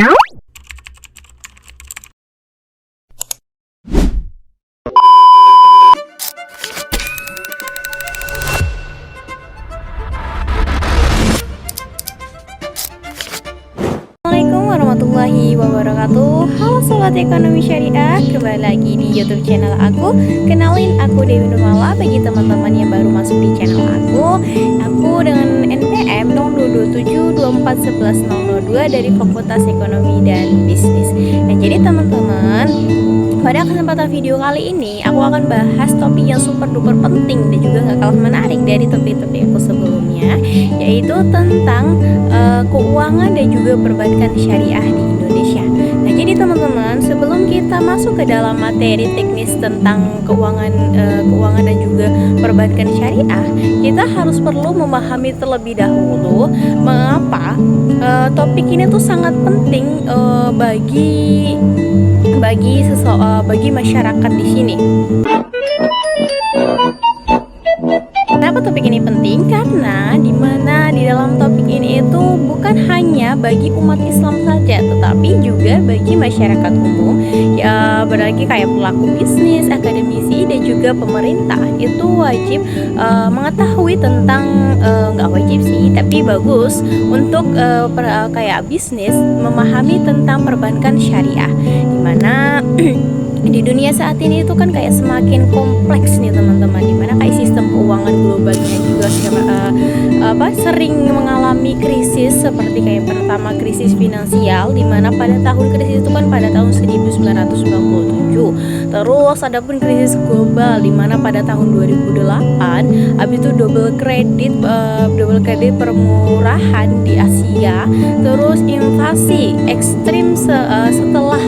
Assalamualaikum warahmatullahi wabarakatuh. Halo Sobat Ekonomi Syariah, kembali lagi di YouTube channel aku. Kenalin, aku Dewi Nurmala. Bagi teman-teman yang baru masuk di channel aku dengan NPM 0272411002 dari Fakultas Ekonomi dan Bisnis. Nah, jadi teman-teman, pada kesempatan video kali ini aku akan bahas topik yang super duper penting dan juga gak kalah menarik dari topik-topik aku sebelumnya, yaitu tentang keuangan dan juga perbankan syariah di Indonesia. Nah, jadi teman-teman, sebelum kita masuk ke dalam materi teknis tentang keuangan dan juga perbankan syariah, kita harus perlu memahami terlebih dahulu mengapa topik ini tuh sangat penting bagi masyarakat di sini. Kenapa topik ini penting? Karena di dalam topik ini itu bukan hanya bagi umat Islam saja, tetapi juga bagi masyarakat umum, ya berarti kayak pelaku bisnis, akademisi, dan juga pemerintah itu wajib mengetahui tentang, nggak wajib sih, tapi bagus untuk kayak bisnis memahami tentang perbankan syariah, dimana di dunia saat ini itu kan kayak semakin kompleks nih teman-teman, dimana kayak sistem keuangan globalnya juga sering mengalami krisis, seperti kayak pertama krisis finansial, dimana pada tahun krisis itu kan pada tahun 1997. Terus ada pun krisis global dimana pada tahun 2008, habis itu double kredit permurahan di Asia, terus invasi ekstrim setelah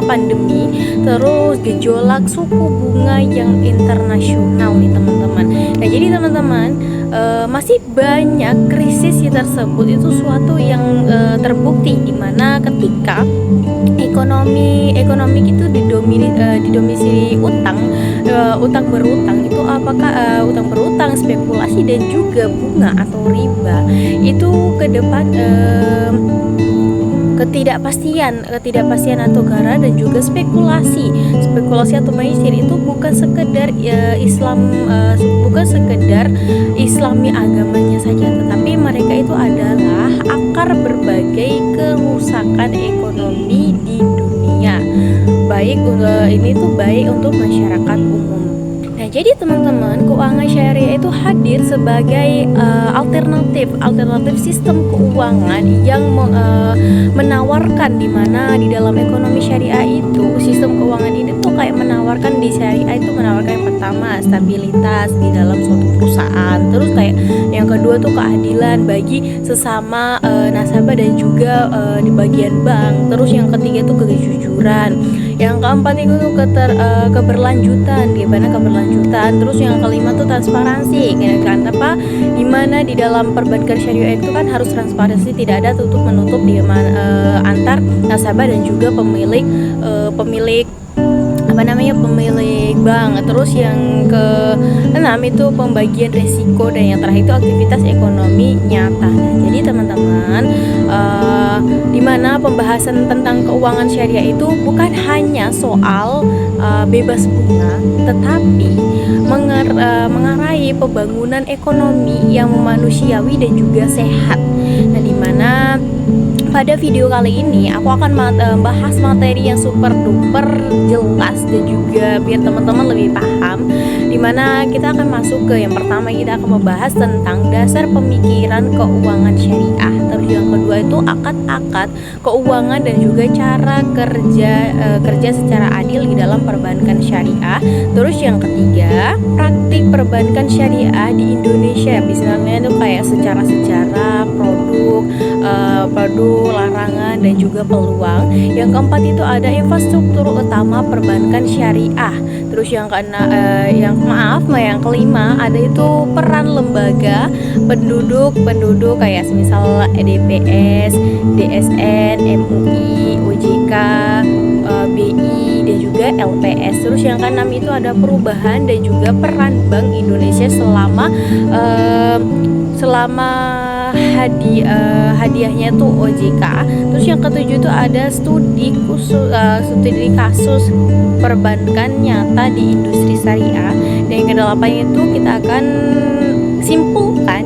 pandemi, terus gejolak suku bunga yang internasional nih teman-teman. Nah, jadi teman-teman, masih banyak krisis tersebut itu suatu yang terbukti, dimana ketika ekonomi itu didomisili utang berutang, itu apakah utang berutang, spekulasi, dan juga bunga atau riba, itu ke depan ketidakpastian atau gara, dan juga spekulasi atau maisir itu bukan sekedar Islami agamanya saja, tetapi mereka itu adalah akar berbagai kerusakan ekonomi di dunia, baik untuk masyarakat umum. Nah, jadi teman-teman, keuangan syariah itu hadir sebagai alternatif sistem keuangan yang menawarkan, di mana di dalam ekonomi syariah itu sistem keuangan ini tuh kayak menawarkan, di syariah itu menawarkan yang pertama stabilitas di dalam suatu perusahaan, terus kayak yang kedua tuh keadilan bagi sesama nasabah dan juga di bagian bank, terus yang ketiga tuh kejujuran, yang keempat itu tuh keberlanjutan, terus yang kelima tuh transparansi, kan apa, dimana di dalam perbankan syariah itu kan harus transparansi, tidak ada tutup menutup di antar nasabah dan juga pemilik bank. Terus yang keenam itu pembagian resiko, dan yang terakhir itu aktivitas ekonomi nyata. Nah, jadi teman-teman, dimana pembahasan tentang keuangan syariah itu bukan hanya soal bebas bunga, tetapi mengarai pembangunan ekonomi yang manusiawi dan juga sehat. Nah, dimana pada video kali ini aku akan bahas materi yang super duper jelas dan juga biar teman-teman lebih paham, dimana kita akan masuk ke yang pertama, kita akan membahas tentang dasar pemikiran keuangan syariah. Terus yang kedua itu akad keuangan dan juga cara kerja secara adil di dalam perbankan syariah. Terus yang ketiga, praktik perbankan syariah di Indonesia, misalnya itu kayak secara sejarah, produk, larangan, dan juga peluang. Yang keempat itu ada infrastruktur utama perbankan syariah. Terus yang kelima ada itu peran lembaga penduduk kayak misal DPS, DSN, MUI, OJK, BI, dan juga LPS. Terus yang keenam itu ada perubahan dan juga peran Bank Indonesia selama hadiahnya tuh OJK. Terus yang ketujuh itu ada studi kasus perbankan nyata di industri syariah. Dan yang kedelapan itu kita akan simpulkan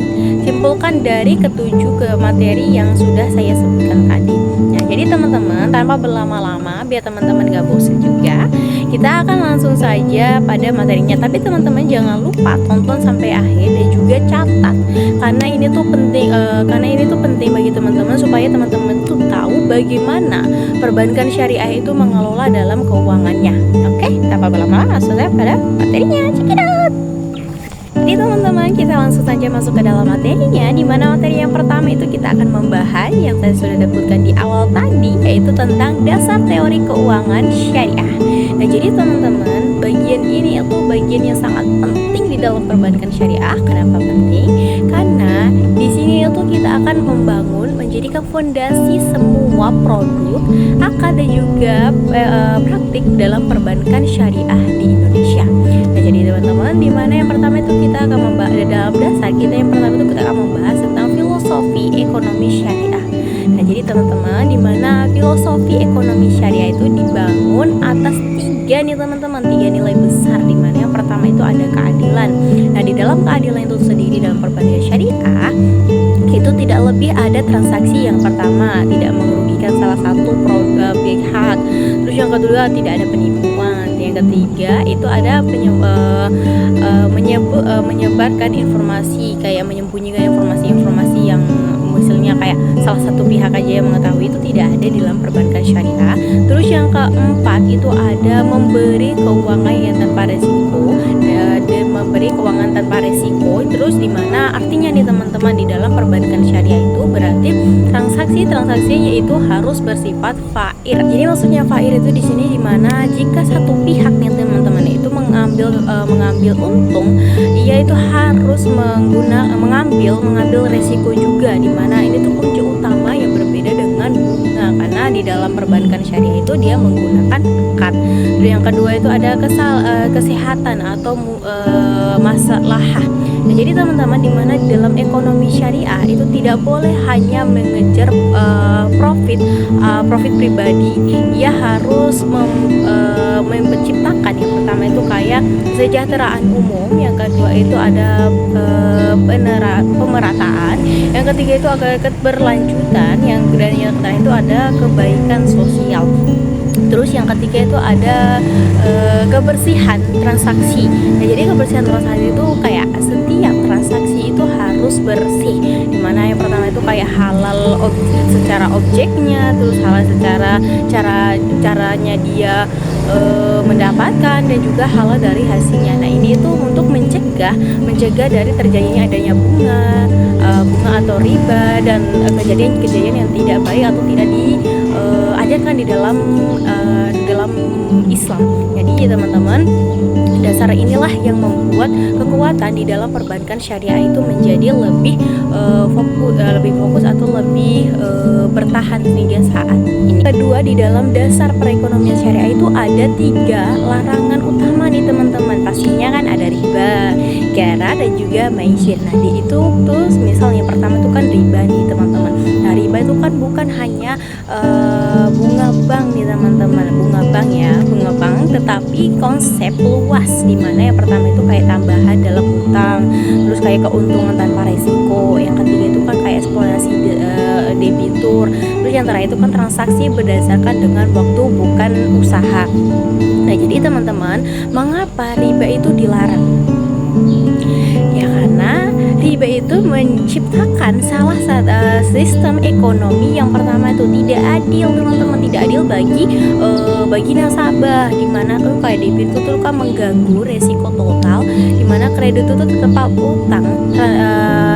dari ketujuh ke materi yang sudah saya sebutkan tadi. Nah, jadi teman-teman, tanpa berlama-lama biar teman-teman gak bosan juga, kita akan langsung saja pada materinya. Tapi teman-teman jangan lupa tonton sampai akhir dan juga catat, karena ini tuh penting bagi teman-teman supaya teman-teman tuh tahu bagaimana perbankan syariah itu mengelola dalam keuangannya. Oke, tanpa berlama-lama langsung saja pada materinya. Check it out. Jadi teman-teman, kita langsung saja masuk ke dalam materinya, di mana materi yang pertama itu kita akan membahas yang saya sudah sebutkan di awal tadi, yaitu tentang dasar teori keuangan syariah. Nah, jadi teman-teman, bagian ini itu bagian yang sangat penting di dalam perbankan syariah. Kenapa penting? Karena di sini itu kita akan menjadikan fondasi semua produk, akad dan juga praktik dalam perbankan syariah di Indonesia. Nah, jadi teman-teman, di mana yang pertama itu kita akan membahas dalam dasar kita yang pertama itu kita akan membahas tentang filosofi ekonomi syariah. Nah, jadi teman-teman, di mana filosofi ekonomi syariah itu dibangun atas tiga nilai besar, di mana yang pertama itu ada keadilan. Nah, di dalam keadilan itu sendiri dalam perbankan syariah itu tidak lebih ada transaksi yang pertama tidak merugikan salah satu pihak. Terus yang kedua tidak ada penipuan. Yang ketiga itu ada menyebarkan informasi, kayak menyembunyikan informasi yang misalnya kayak salah satu pihak aja yang mengetahui, itu tidak ada di dalam perbankan syariah. Terus yang keempat itu ada memberi keuangan yang tanpa resiko, dan memberi keuangan tanpa resiko. Terus di mana artinya nih teman-teman, di dalam perbankan syariah itu berarti transaksinya itu harus bersifat fair. Jadi maksudnya fair itu di sini di mana jika satu pihak nih teman-teman itu mengambil untung, ia itu harus mengambil resiko juga, di mana ini tuh kunci utama yang berbeda dengan bunga, karena di dalam perbankan syariah itu dia menggunakan akad. Dan yang kedua itu ada kesehatan atau masalah. Nah, jadi teman-teman, di mana di dalam ekonomi syariah itu tidak boleh hanya mengejar profit pribadi. Ia harus menciptakan, yang pertama itu kayak kesejahteraan umum, yang kedua itu ada pemerataan, yang ketiga itu agak keberlanjutan, yang terakhir itu ada kebaikan sosial. Terus yang ketiga itu ada kebersihan transaksi. Nah, jadi kebersihan transaksi itu kayak setiap transaksi itu harus bersih. Dimana yang pertama itu kayak halal secara objeknya, terus halal secara caranya dia mendapatkan, dan juga halal dari hasilnya. Nah, ini itu untuk mencegah dari terjadinya adanya bunga atau riba dan kejadian-kejadian yang tidak baik atau tidak diajarkan di dalam Islam. Jadi teman-teman, dasar inilah yang membuat kekuatan di dalam perbankan syariah itu menjadi lebih fokus atau lebih bertahan hingga saat ini. Kedua, di dalam dasar perekonomian syariah itu ada 3 larangan utama nih teman-teman. Pastinya kan ada riba, gharar, dan juga maisir. Nah, di itu tuh misalnya pertama itu kan riba nih teman-teman. Nah, riba itu kan bukan hanya bunga bank nih teman-teman, bunga bank, tetapi konsep luas, di mana yang pertama itu kayak tambahan dalam hutang, terus kayak keuntungan tanpa resiko, yang ketiga itu kan kayak eksplorasi debitur, terus yang terakhir itu kan transaksi berdasarkan dengan waktu bukan usaha. Nah, jadi teman-teman, mengapa riba itu dilarang? Ya karena riba itu menciptakan salah satu sistem ekonomi yang pertama itu tidak adil teman-teman, tidak adil bagi nasabah, dimana tuh kayak debit itu kan mengganggu resiko total, dimana kredit itu tetap utang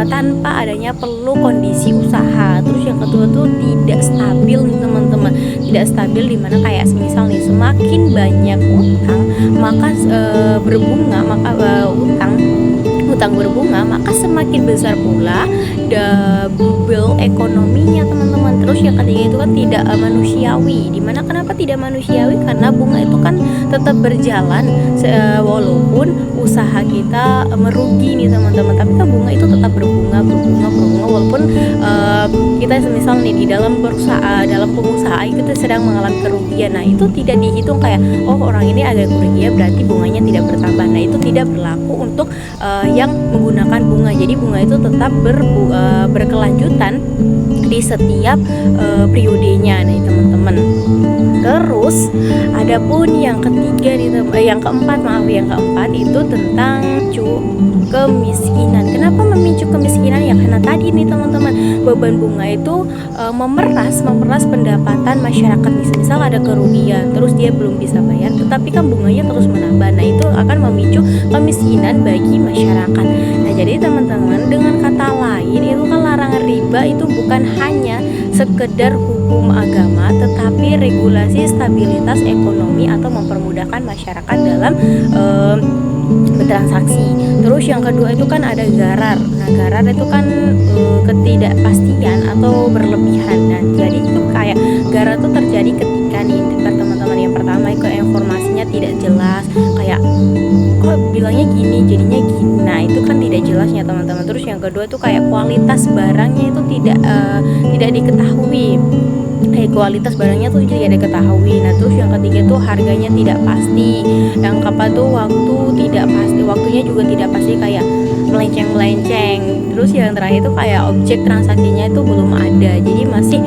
tanpa adanya perlu kondisi usaha. Terus yang kedua tuh tidak stabil nih teman-teman, tidak stabil, dimana kayak misal nih semakin banyak utang maka berbunga, maka utang berbunga, maka semakin besar pula unsustainable ekonominya teman-teman. Terus yang ketiga itu kan tidak manusiawi. Dimana kenapa tidak manusiawi? Karena bunga itu kan tetap berjalan walaupun usaha kita merugi nih teman-teman, tapi kan bunga itu tetap berbunga walaupun kita semisal nih di dalam dalam pengusaha kita sedang mengalami kerugian. Nah itu tidak dihitung kayak oh orang ini ada kerugian berarti bunganya tidak bertambah. Nah itu tidak berlaku untuk yang menggunakan bunga. Jadi bunga itu tetap berkelanjutan di setiap periodenya nih teman-teman. Terus adapun yang ketiga yang keempat itu tentang kemiskinan. Kenapa memicu kemiskinan? Ya karena tadi nih teman-teman, beban bunga itu memeras pendapatan masyarakat. Misal ada kerugian terus dia belum bisa bayar, tetapi kan bunganya terus menambah. Nah itu akan memicu kemiskinan bagi masyarakat. Nah jadi teman-teman, dengan kata lain itu kan larangan riba itu bukan hanya sekedar hukum agama, tetapi regulasi stabilitas ekonomi atau mempermudahkan masyarakat dalam bertransaksi. Terus yang kedua itu kan ada garar. Nah garar itu kan ketidakpastian atau berlebihan. Nah jadi itu kayak garar itu terjadi ketika nih teman-teman, yang pertama itu informasinya tidak jelas, kayak kok bilangnya gini jadinya gini. Nah itu kan tidak jelasnya teman-teman. Terus yang kedua itu kayak kualitas barangnya itu tidak diketahui, kayak kualitas barangnya tuh tidak diketahui. Nah terus yang ketiga tuh harganya tidak pasti. Yang keempat tuh waktu tidak pasti, waktunya juga tidak pasti, kayak melenceng. Terus yang terakhir itu kayak objek transaksinya itu belum ada, jadi masih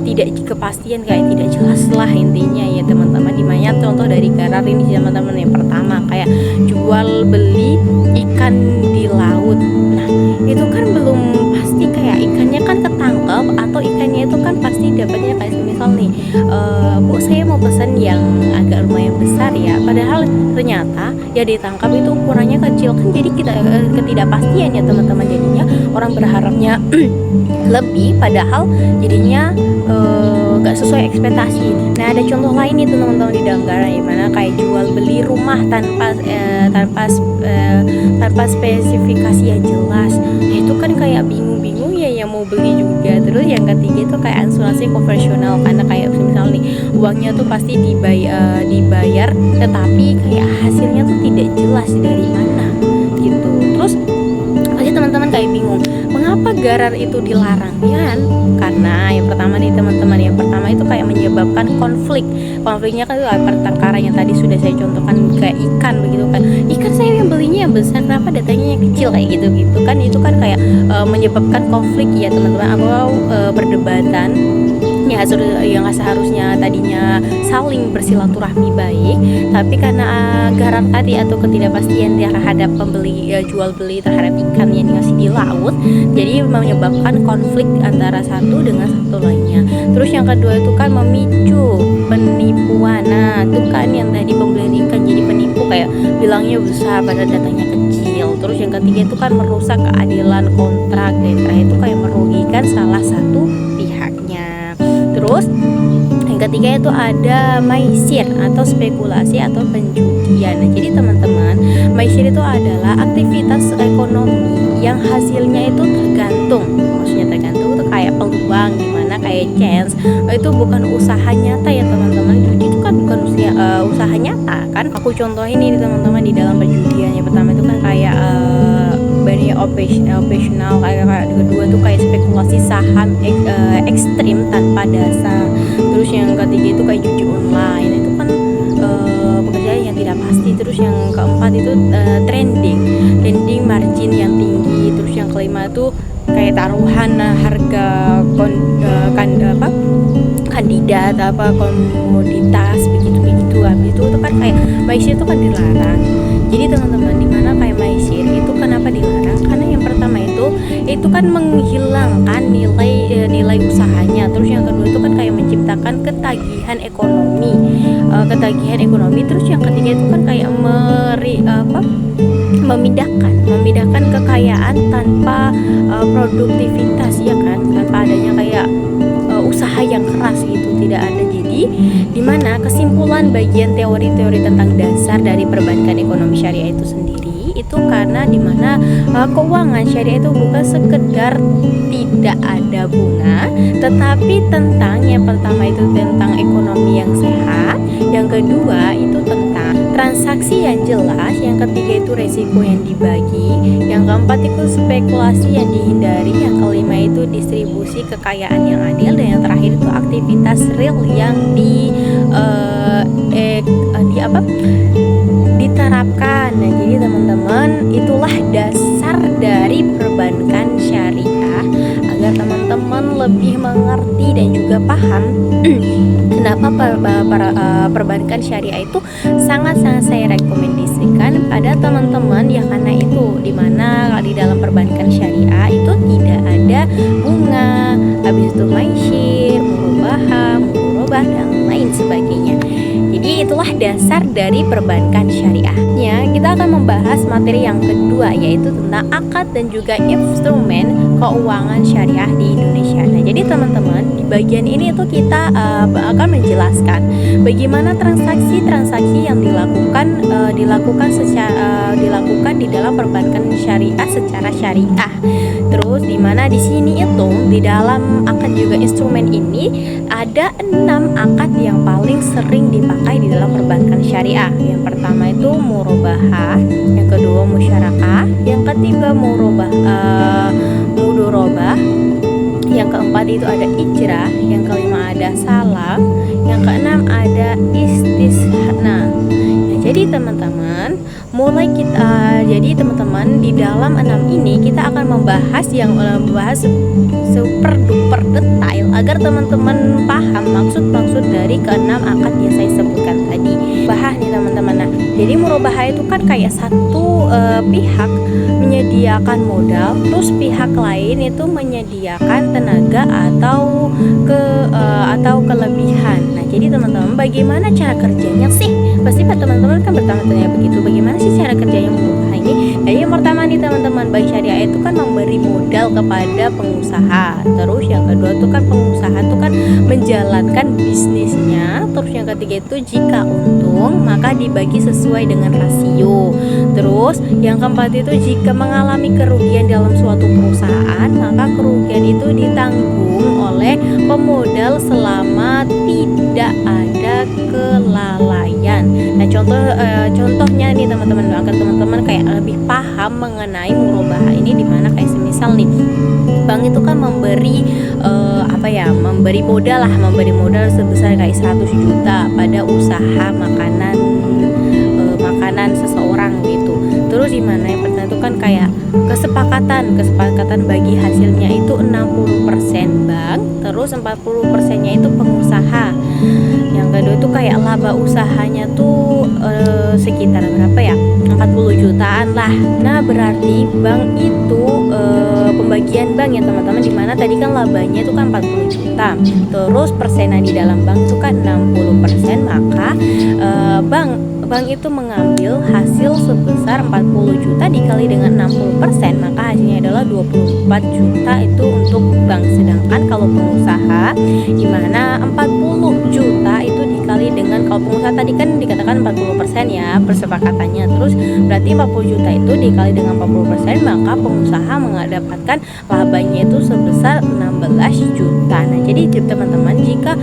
tidak kepastian, kayak tidak jelas lah intinya ya teman-teman. Dimana contoh dari garar ini teman-teman, yang pertama kayak jual beli ikan di laut. Nah itu kan belum pasti, kayak ikannya kan ketangkep atau ikannya itu kan pasti dapatnya kayak misal nih Bu saya mau pesan yang agak lumayan besar ya, padahal ternyata ya ditangkap itu ukurannya kecil kan, jadi kita ketidakpastian ya teman-teman. Jadinya orang berharapnya lebih, padahal jadinya gak sesuai ekspektasi. Nah ada contoh lain nih teman-teman di dalam garar, gimana kayak jual beli rumah tanpa spesifikasi yang jelas. Nah itu kan kayak bingung ya yang mau beli juga. Terus yang ketiga itu kayak asuransi konvensional, karena kayak misal nih uangnya tuh pasti dibayar tetapi kayak hasilnya tuh tidak jelas dari mana gitu. Terus pasti teman-teman kayak bingung mengapa garar itu dilarang ya kan? Karena yang pertama nih teman-teman, yang pertama itu kayak menyebabkan konfliknya kan itu pertengkaran yang tadi sudah saya contohkan, kayak ikan begitu kan, ikan saya yang belinya yang besar kenapa datanya yang kecil kayak gitu kan, itu kan kayak menyebabkan konflik ya teman-teman, atau perdebatan yang seharusnya tadinya saling bersilaturahmi baik, tapi karena garar tadi atau ketidakpastian terhadap jual beli terhadap ikan yang masih di laut, jadi menyebabkan konflik antara satu dengan satu lainnya. Terus yang kedua itu kan memicu penipuan. Nah itu kan yang tadi pembelian ikan jadi penipu, kayak bilangnya besar padahal datanya kecil. Terus yang ketiga itu kan merusak keadilan kontrak, dan terakhir itu kayak merugikan salah satu pihaknya. Terus yang ketiga itu ada maisir atau spekulasi atau penjudian. Nah, jadi teman-teman, maisir itu adalah aktivitas ekonomi yang hasilnya itu tergantung. Maksudnya tergantung itu kayak peluang, dimana kayak chance. Itu bukan usaha nyata ya teman-teman. Judi itu kan bukan usaha nyata kan. Aku contohin ini teman-teman di dalam perjudian. Yang pertama itu kan kayak operasional, kayak kedua tuh kayak spekulasi saham ekstrim tanpa dasar. Terus yang ketiga itu kayak judi online, itu kan pekerjaan yang tidak pasti. Terus yang keempat itu trading margin yang tinggi. Terus yang kelima itu kayak taruhan harga kandidat komoditas begitu. Habis itu kan kayak maisir itu kan dilarang. Jadi teman-teman, dimana kayak maisir itu kenapa dilarang? Karena yang pertama itu kan menghilangkan nilai usahanya. Terus yang kedua itu kan kayak menciptakan ketagihan ekonomi. Terus yang ketiga itu kan kayak memindahkan kekayaan tanpa produktivitas ya kan, tanpa adanya kayak usaha yang keras gitu, tidak ada. Jadi dimana kesimpulan bagian teori-teori tentang dasar dari perbankan ekonomi syariah itu sendiri itu karena dimana keuangan syariah itu bukan sekedar tidak ada bunga, tetapi tentang yang pertama itu tentang ekonomi yang sehat, yang kedua itu tentang transaksi yang jelas, yang ketiga itu resiko yang dibagi, yang keempat itu spekulasi yang dihindari, yang kelima itu distribusi kekayaan yang adil, dan yang terakhir itu aktivitas real yang diterapkan. Nah, jadi teman-teman, itulah dasar dari perbankan syariah agar teman-teman lebih mengerti dan juga paham kenapa perbankan syariah itu sangat-sangat saya rekomendasikan pada teman-teman ya, karena itu dimana di dalam perbankan syariah itu tidak ada bunga, habis itu maisir, murabah dan lain sebagainya. Jadi itulah dasar dari perbankan syariahnya. Kita akan membahas materi yang kedua, yaitu tentang akad dan juga instrumen keuangan syariah di Indonesia. Nah, jadi teman-teman, di bagian ini itu kita akan menjelaskan bagaimana transaksi-transaksi yang dilakukan di dalam perbankan syariah secara syariah. Terus di mana di sini itu di dalam akad juga instrumen ini ada 6 akad yang paling sering dipakai di dalam perbankan syariah. Yang pertama itu murabahah, yang kedua musyarakah, yang ketiga mudorobah, yang keempat itu ada ijrah, yang kelima ada salam, yang keenam ada istisna. Jadi teman-teman, di dalam 6 ini kita akan membahas super duper detail agar teman-teman paham maksud dari keenam akad yang saya sebutkan tadi. Bahas nih teman-teman. Nah, jadi murabahah itu kan kayak satu pihak menyediakan modal, terus pihak lain itu menyediakan tenaga atau kelebihan. Nah, jadi teman-teman, bagaimana cara kerjanya sih? Pasti teman-teman kan bertanya-tanya begitu, bagaimana sih cara kerjanya murabahah ini? Jadi yang pertama nih teman-teman, bank syariah itu kan memberi modal kepada pengusaha. Terus yang kedua itu kan pengusaha itu kan menjalankan bisnisnya. Terus yang ketiga itu jika untung maka dibagi sesuai dengan rasio. Terus yang keempat itu jika mengalami kerugian dalam suatu perusahaan, maka kerugian itu ditanggung oleh pemodal selama tidak ada kelalaian. Nah, contohnya nih teman-teman, agar teman-teman kayak lebih paham mengenai murabahah ini, dimana kayak semisal nih bank itu kan memberi modal sebesar kayak 100 juta pada usaha makanan seseorang gitu. Terus gimana yang pertama itu kan kayak kesepakatan bagi hasilnya itu 60% bank, terus 40%-nya itu pengusaha. Yang kedua itu kayak laba usahanya tuh sekitar berapa ya? 40 jutaan lah. Nah, berarti bank itu pembagian bank ya teman-teman, dimana tadi kan labanya itu kan 40 juta, terus persenan di dalam bank itu kan 60%, maka bank itu mengambil hasil sebesar 40 juta dikali dengan 60%, maka hasilnya adalah 24 juta itu untuk bank. Sedangkan kalau pengusaha dimana 40 juta itu dikali dengan, kalau pengusaha tadi kan dikatakan 40% ya persepakatannya, terus berarti 40 juta itu dikali dengan 40%, maka pengusaha mendapatkan labanya itu sebesar 16 juta. Nah, jadi teman-teman, jika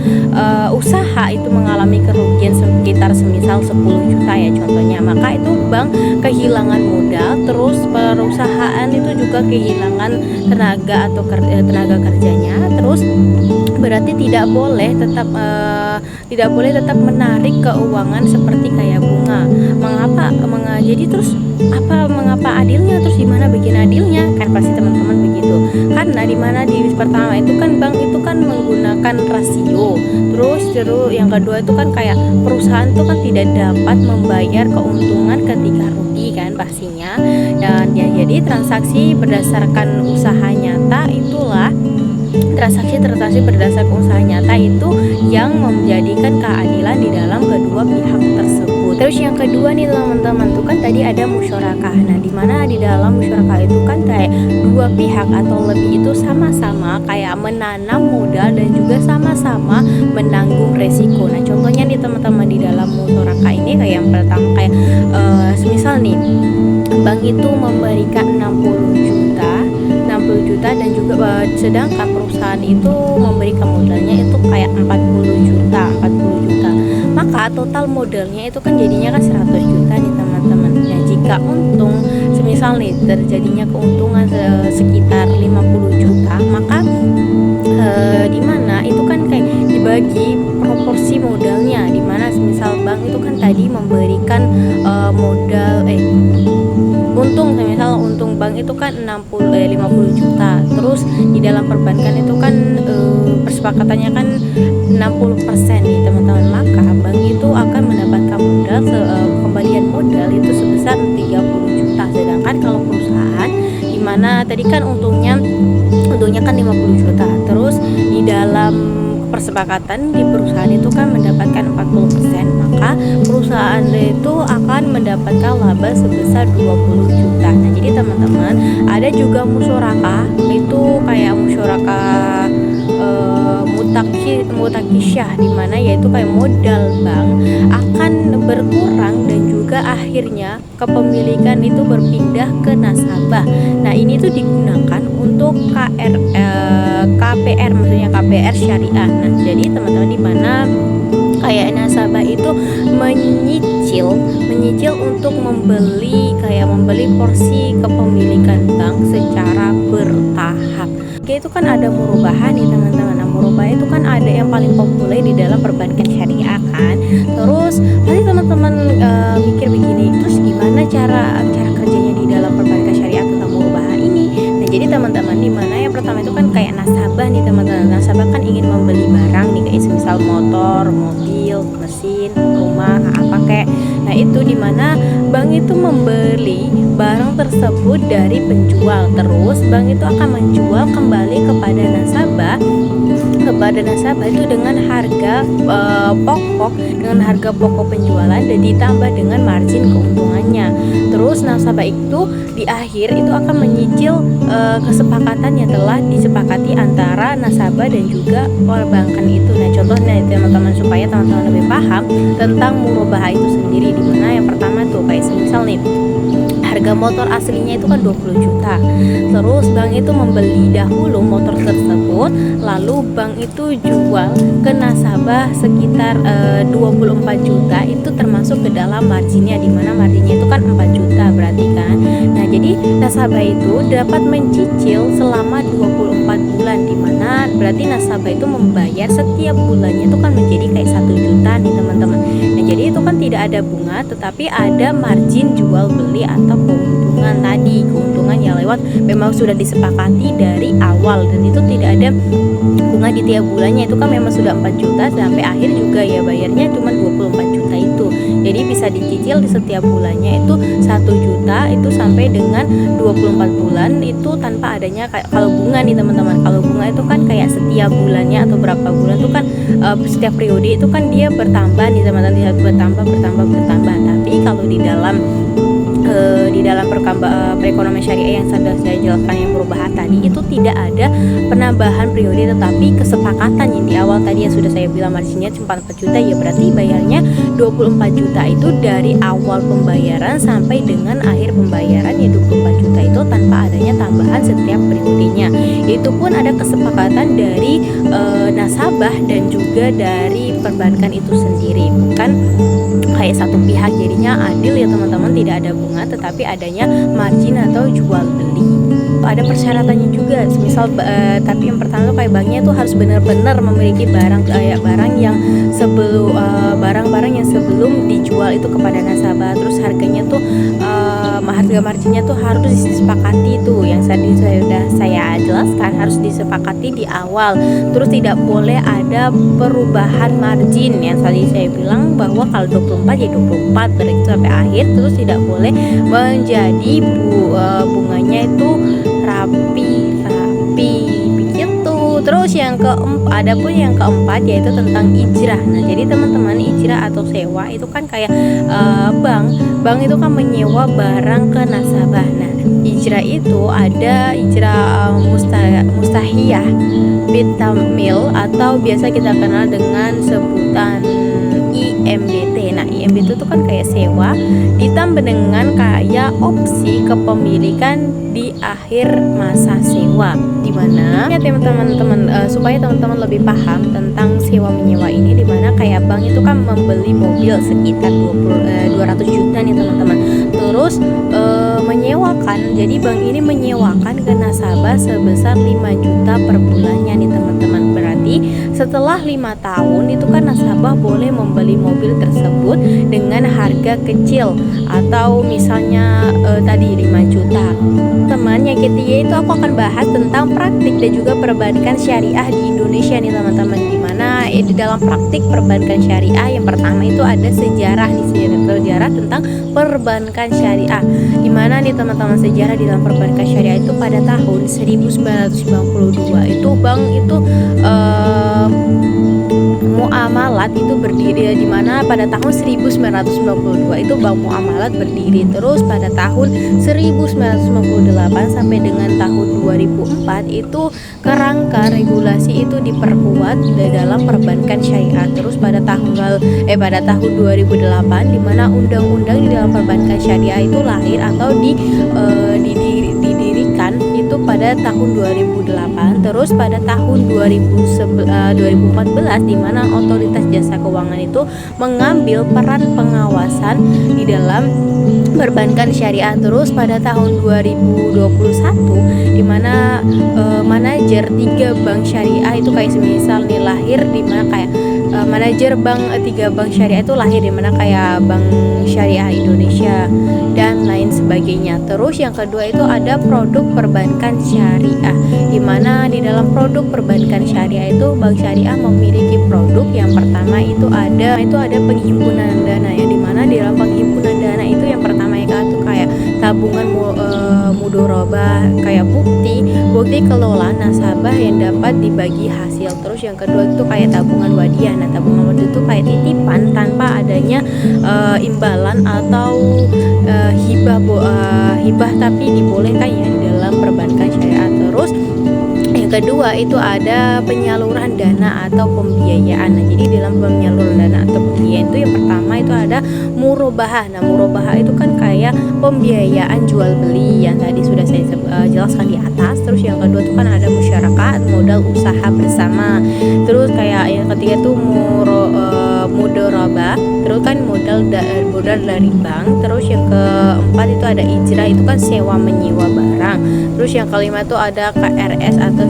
usaha itu mengalami kerugian sekitar semisal 10 juta ya contohnya, maka itu bank kehilangan modal, terus perusahaan itu juga kehilangan tenaga kerjanya, terus berarti tidak boleh tetap menarik keuangan seperti kayak bunga. Jadi terus mengapa adilnya? Terus gimana bagian adilnya? Kan pasti teman-teman begitu. Karena dimana di pertama itu kan bank itu kan menggunakan rasio. Terus yang kedua itu kan kayak perusahaan itu kan tidak dapat membayar keuntungan ketika rugi kan pastinya. Dan ya, jadi transaksi berdasarkan usaha nyata itulah transaksi berdasarkan usaha nyata itu yang menjadikan keadilan di dalam kedua pihak tersebut. Terus yang kedua nih teman-teman, tuh kan tadi ada musyarakah. Nah, di mana di dalam musyarakah itu kan kayak dua pihak atau lebih itu sama-sama kayak menanam modal dan juga sama-sama menanggung resiko. Nah, contohnya nih teman-teman di dalam musyawarah ini kayak yang pertama kayak semisal nih bank itu memberikan 60 juta dan juga sedangkan perusahaan itu memberikan modalnya itu kayak 40 juta, maka total modalnya itu kan jadinya kan 100 juta nih teman-teman. Ya jika untung semisal nih terjadinya keuntungan sekitar 50 juta, maka dimana itu kan kayak dibagi proporsi modalnya, dimana semisal bank itu kan tadi memberikan modal untung bank itu kan 50 juta, terus di dalam perbankan itu kan persepakatannya kan 60% nih teman-teman, maka bank itu akan mendapatkan modal kembalian modal itu sebesar 30 juta. Sedangkan kalau perusahaan dimana tadi kan untungnya kan 50 juta, terus di dalam persepakatan di perusahaan itu kan mendapatkan 40%, maka perusahaan itu akan mendapatkan laba sebesar 20 juta. Nah jadi teman-teman ada juga musyarakah, itu kayak musyarakah mutakisyah, dimana yaitu kayak modal bank akan berkurang dan juga akhirnya kepemilikan itu berpindah ke nasabah. Nah ini tuh digunakan untuk KPR, maksudnya KPR syariah. Nah jadi teman-teman dimana kayak nasabah itu menyicil untuk membeli porsi kepemilikan bank secara bertahap. Oke, itu kan ada murabahah nih teman-teman. Nah, murabahah itu kan ada yang paling populer di dalam perbankan syariah kan. Terus pasti teman-teman mikir begini, terus gimana cara kerjanya di dalam perbankan syariah tentang murabahah ini? Nah, jadi teman-teman di mana yang pertama itu kan kayak nasabah nih teman-teman. Nasabah kan ingin membeli barang nih kayak misal motor, mobil, mesin, rumah, apa kayak. Nah, itu di mana bank itu membeli barang tersebut dari penjual, terus bank itu akan menjual kembali kepada nasabah itu dengan harga pokok penjualan dan ditambah dengan margin keuntungannya. Terus nasabah itu di akhir itu akan menyicil kesepakatan yang telah disepakati antara nasabah dan juga perbankan itu. Nah contohnya teman-teman supaya teman-teman lebih paham tentang murabahah itu sendiri, dimana yang pertama tuh kayak misal nih harga motor aslinya itu kan 20 juta. Terus bank itu membeli dahulu motor tersebut, lalu bank itu jual ke nasabah sekitar 24 juta, itu termasuk ke dalam marginnya, dimana marginnya itu kan 4 juta berarti kan. Nah jadi nasabah itu dapat mencicil selama 24 bulan, dimana berarti nasabah itu membayar setiap bulannya itu kan menjadi kayak 1 juta nih teman-teman. Nah jadi itu kan tidak ada bunga, tetapi ada margin jual beli atau keuntungan yang lewat memang sudah disepakati dari awal, dan itu tidak ada bunga di tiap bulannya, itu kan memang sudah 4 juta sampai akhir juga ya bayarnya cuma 24 juta itu. Jadi bisa dicicil di setiap bulannya itu 1 juta itu sampai dengan 24 bulan itu tanpa adanya kalau bunga nih teman-teman. Kalau bunga itu kan kayak setiap bulannya atau berapa bulan itu kan setiap periode itu kan dia bertambah nih teman-teman, bertambah. Tapi kalau di dalam perekonomian syariah yang sudah saya jelaskan yang murabahah tadi itu tidak ada penambahan periode, tetapi kesepakatan yang di awal tadi yang sudah saya bilang marginnya cuma 4 juta, ya berarti bayarnya 24 juta itu dari awal pembayaran sampai dengan akhir pembayaran ya 24 juta itu tanpa adanya tambahan setiap periodenya. Itu pun ada kesepakatan dari nasabah dan juga dari perbankan itu sendiri, bukan kayak satu pihak, jadinya adil ya teman-teman, tidak ada bunga tetapi adanya margin atau jual beli. Ada persyaratannya juga, misal tapi yang pertama tuh kayak banknya tuh harus benar-benar memiliki barang yang barang-barang yang sebelum dijual itu kepada nasabah. Terus harganya tuh harga marginnya tuh harus disepakati tuh yang sudah saya jelaskan, harus disepakati di awal. Terus tidak boleh ada perubahan margin yang tadi saya bilang bahwa kalau 24 ya 24 dari itu sampai akhir. Terus tidak boleh menjadi bunganya itu rapi begitu. Terus adapun yang keempat yaitu tentang ijrah. Nah jadi teman-teman, ijrah atau sewa itu kan kayak bank itu kan menyewa barang ke nasabah. Nah ijrah itu ada ijrah mustahiyah bitamil atau biasa kita kenal dengan sebutan IMDT. Nah, IMDT itu kan kayak sewa ditambah dengan kayak opsi kepemilikan di akhir masa sewa, dimana ya teman-teman supaya teman-teman lebih paham tentang sewa menyewa ini, dimana kayak bank itu kan membeli mobil sekitar 200 juta nih teman-teman, terus menyewakan, jadi bank ini menyewakan ke nasabah sebesar 5 juta per bulannya nih teman-teman. Berarti setelah 5 tahun itu kan nasabah boleh membeli mobil tersebut dengan harga kecil, atau misalnya tadi 5 juta. Teman, yang ketiga itu aku akan bahas tentang praktik dan juga perbankan syariah di Indonesia nih teman-teman, dimana di dalam praktik perbankan syariah yang pertama itu ada sejarah tentang perbankan syariah, dimana nih teman-teman sejarah di dalam perbankan syariah itu pada tahun 1992 itu bank itu Muamalat itu berdiri, di mana pada tahun 1992 itu Bank Muamalat berdiri. Terus pada tahun 1998 sampai dengan tahun 2004 itu kerangka regulasi itu diperkuat dalam perbankan syariah. Terus pada tahun 2008 di mana undang-undang di dalam perbankan syariah itu lahir atau didirikan itu pada tahun 2008. Terus pada tahun 2014 di mana otoritas jasa keuangan itu mengambil peran pengawasan di dalam perbankan syariah. Terus pada tahun 2021 di mana manajer 3 bank syariah itu kayak semisal nih lahir, di mana kayak manajer bank 3 bank syariah itu lahir, di mana kayak Bank Syariah Indonesia dan lain sebagainya. Terus yang kedua itu ada produk perbankan syariah, di mana di dalam produk perbankan syariah itu Bank Syariah memiliki produk yang pertama itu ada penghimpunan dana, ya, di mana di dalam penghimpunan dana itu yang pertama itu kayak tabungan mudorobah, kayak bukti kelola nasabah yang dapat dibagi hasil. Terus yang kedua itu kayak tabungan wadiah. Nah, tabungan wadiah itu kayak titipan tanpa adanya imbalan atau hibah tapi dibolehkan ya di dalam perbankan syariah. Terus yang kedua itu ada penyaluran dana atau pembiayaan. Nah, jadi dalam penyaluran dana atau pembiayaan itu yang pertama itu ada murabahah. Nah, murabahah itu kan kayak pembiayaan jual beli yang tadi sudah saya jelaskan di atas. Terus yang kedua itu kan ada musyarakat, modal usaha bersama. Terus kayak yang ketiga itu mudorobah, terus kan modal dari bank. Terus yang keempat itu ada ijrah, itu kan sewa menyewa barang. Terus yang kelima itu ada KRS atau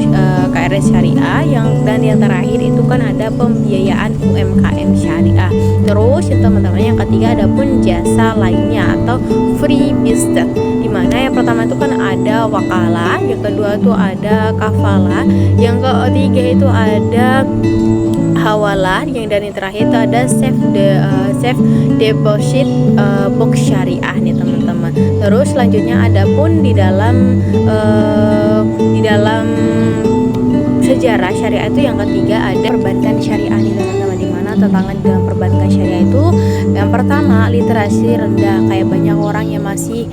KRS syariah, dan yang terakhir itu kan ada pembiayaan UMKM syariah. Terus yang teman-teman yang ketiga ada pun jasa lainnya atau free business, dimana yang pertama itu kan ada wakalah, yang kedua itu ada kafalah, yang ketiga itu ada hawalah, dan yang terakhir itu ada safe deposit box syariah nih teman-teman. Terus selanjutnya ada pun di dalam sejarah syariah itu yang ketiga ada perbankan syariah nih teman-teman, di mana tantangan dalam perbankan syariah itu yang pertama literasi rendah, kayak banyak orang yang masih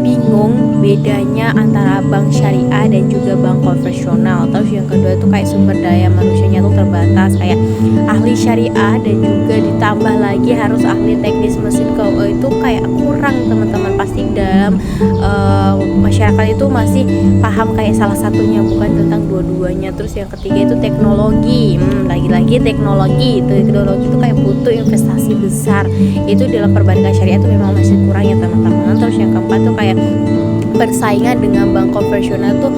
bingung bedanya antara bank syariah dan juga bank konvensional. Terus yang kedua itu kayak sumber daya manusianya tuh terbatas, kayak ahli syariah dan juga ditambah lagi harus ahli teknis mesin itu kayak kurang teman-teman. Pasti dalam masyarakat itu masih paham kayak salah satunya, bukan tentang dua-duanya. Terus yang ketiga itu teknologi, lagi-lagi teknologi itu kayak butuh investasi besar, itu dalam perbankan syariah itu memang masih kurang ya teman-teman. Terus yang keempat tuh kayak persaingan dengan bank konvensional tuh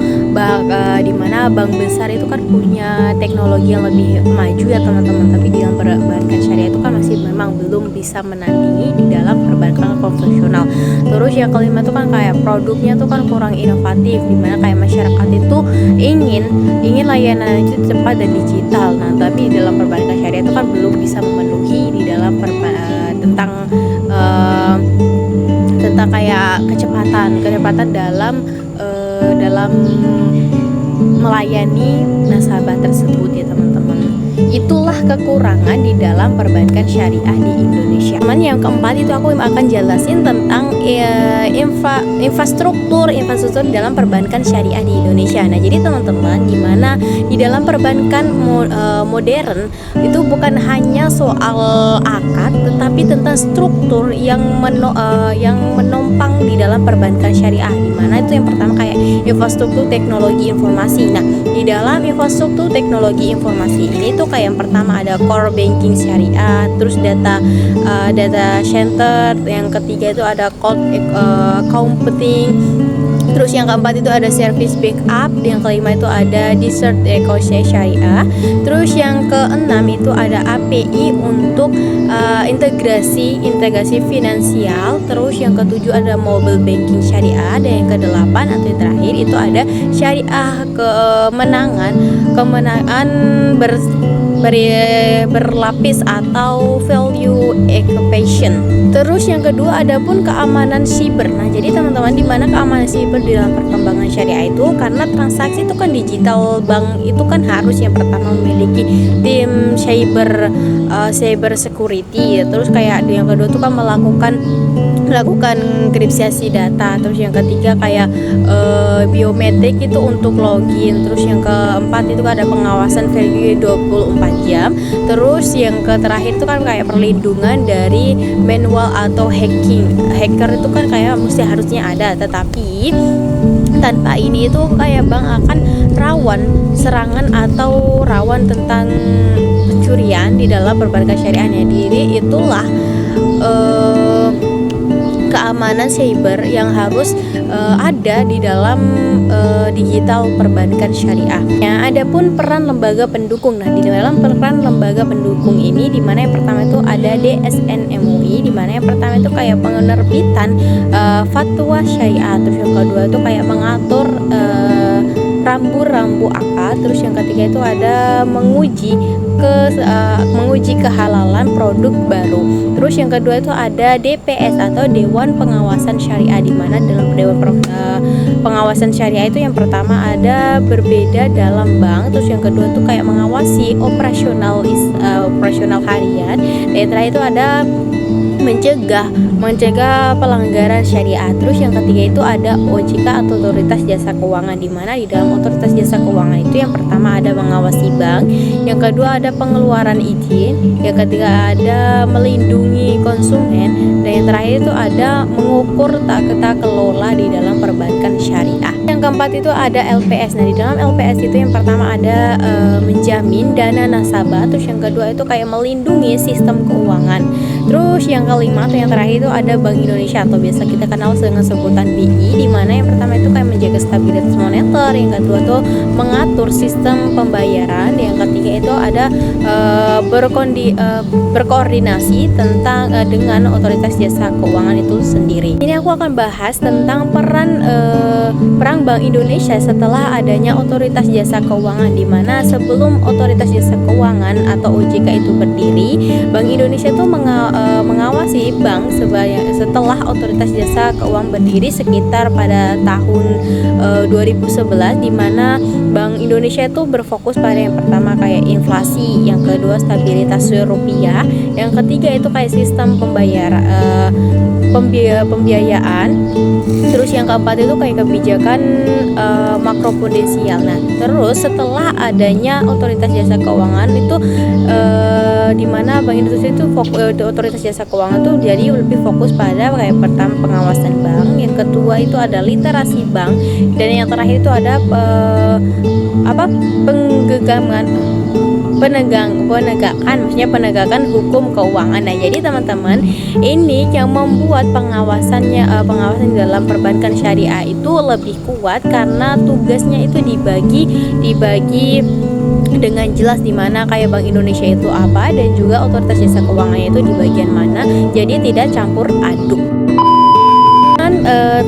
di mana bank besar itu kan punya teknologi yang lebih maju ya teman-teman, tapi di dalam perbankan syariah itu kan masih memang belum bisa menandingi di dalam perbankan konvensional. Terus yang kelima tuh kan kayak produknya tuh kan kurang inovatif, di mana kayak masyarakat itu ingin layanan itu cepat dan digital. Nah, tapi di dalam perbankan syariah itu kan belum bisa memenuhi di dalam tentang kayak kecepatan dalam melayani nasabah tersebut ya teman-teman. itulah kekurangan di dalam perbankan syariah di Indonesia. Cuman yang keempat itu aku akan jelasin tentang infrastruktur dalam perbankan syariah di Indonesia. Nah, jadi teman-teman, dimana di dalam perbankan modern itu bukan hanya soal akad, tetapi tentang struktur yang menopang di dalam perbankan syariah. Dimana itu yang pertama kayak infrastruktur teknologi informasi. Nah, di dalam infrastruktur teknologi informasi ini tuh kayak yang pertama ada core banking syariah, terus data center, yang ketiga itu ada cloud computing, terus yang keempat itu ada service backup, yang kelima itu ada desert ecosystem syariah, terus yang keenam itu ada API untuk integrasi finansial, terus yang ketujuh ada mobile banking syariah, dan yang kedelapan atau yang terakhir itu ada syariah kemenangan berlapis atau value equation. Terus yang kedua ada pun keamanan siber. Nah, jadi teman-teman, di mana keamanan siber di dalam perkembangan syariah itu, karena transaksi itu kan digital, bank itu kan harus yang pertama memiliki tim cyber security. Terus kayak yang kedua itu kan melakukan kriptasi data. Terus yang ketiga kayak biometrik itu untuk login. Terus yang keempat itu ada pengawasan value 24 jam. Terus yang terakhir itu kan kayak perlindungan dari manual atau hacker itu kan kayak mesti harusnya ada, tetapi tanpa ini itu kayak bank akan rawan serangan atau rawan tentang pencurian di dalam perbankan syariahnya diri. Itulah keamanan cyber yang harus ada di dalam digital perbankan syariah. Ya, adapun peran lembaga pendukung. Nah, di dalam peran lembaga pendukung ini, di mana yang pertama itu ada DSN MUI, di mana yang pertama itu kayak penerbitan fatwa syariah, terus yang kedua itu kayak mengatur rambu-rambu akad, terus yang ketiga itu ada menguji kehalalan produk baru. Terus yang kedua itu ada DPS atau Dewan Pengawasan Syariah, di mana dalam Dewan Pengawasan Syariah itu yang pertama ada berbeda dalam bank, terus yang kedua itu kayak mengawasi operasional harian, dan yang terakhir itu ada mencegah pelanggaran syariah. Terus yang ketiga itu ada OJK atau Otoritas Jasa Keuangan, di mana di dalam Otoritas Jasa Keuangan itu yang pertama ada mengawasi bank, yang kedua ada pengeluaran izin, yang ketiga ada melindungi konsumen, dan yang terakhir itu ada mengukur tata kelola di dalam perbankan syariah. Yang keempat itu ada LPS. Nah, di dalam LPS itu yang pertama ada menjamin dana nasabah, terus yang kedua itu kayak melindungi sistem keuangan. Terus yang kelima atau yang terakhir itu ada Bank Indonesia atau biasa kita kenal dengan sebutan BI, di mana yang pertama itu kayak menjaga stabilitas moneter, yang kedua itu mengatur sistem pembayaran, yang ketiga itu ada berkoordinasi dengan Otoritas Jasa Keuangan itu sendiri. Ini aku akan bahas tentang peran Bank Indonesia setelah adanya Otoritas Jasa Keuangan, di mana sebelum Otoritas Jasa Keuangan atau OJK itu berdiri, Bank Indonesia itu mengawasi bank setelah Otoritas Jasa Keuangan berdiri sekitar pada tahun 2011, di mana Bank Indonesia itu berfokus pada yang pertama kayak inflasi, yang kedua stabilitas rupiah, yang ketiga itu kayak sistem pembiayaan, terus yang keempat itu kayak kebijakan makroprudensial. Nah, terus setelah adanya Otoritas Jasa Keuangan itu di mana Bank Indonesia itu Otoritas Jasa Keuangan tuh jadi lebih fokus pada kayak pertama pengawasan bank, yang kedua itu ada literasi bank, dan yang terakhir itu ada penegakan hukum keuangan. Nah, jadi teman-teman, ini yang membuat pengawasan dalam perbankan syariah itu lebih kuat karena tugasnya itu dibagi dengan jelas, di mana kayak Bank Indonesia itu apa dan juga Otoritas Jasa Keuangannya itu di bagian mana, jadi tidak campur aduk.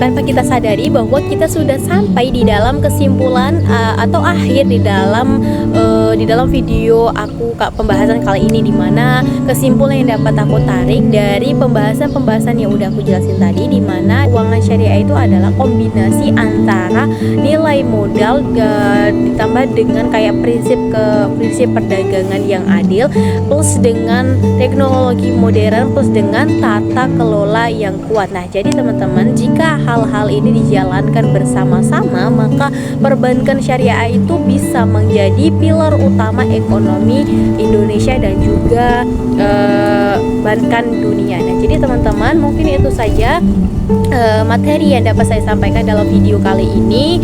Tanpa kita sadari bahwa kita sudah sampai di dalam kesimpulan atau akhir di dalam di dalam video aku pembahasan kali ini, dimana kesimpulan yang dapat aku tarik dari pembahasan yang udah aku jelasin tadi, dimana keuangan syariah itu adalah kombinasi antara nilai modal ditambah dengan kayak prinsip perdagangan yang adil, plus dengan teknologi modern, plus dengan tata kelola yang kuat. Nah, jadi teman-teman, jika hal-hal ini dijalankan bersama-sama, maka perbankan syariah itu bisa menjadi pilar utama ekonomi Indonesia dan juga bahkan dunia. Nah, jadi teman-teman, mungkin itu saja materi yang dapat saya sampaikan dalam video kali ini.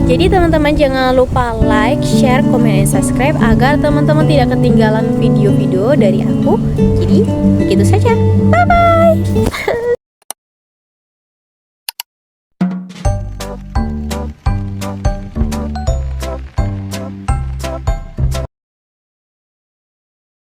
Jadi teman-teman jangan lupa like, share, komen, dan subscribe agar teman-teman tidak ketinggalan video-video dari aku. Jadi begitu saja. Bye bye.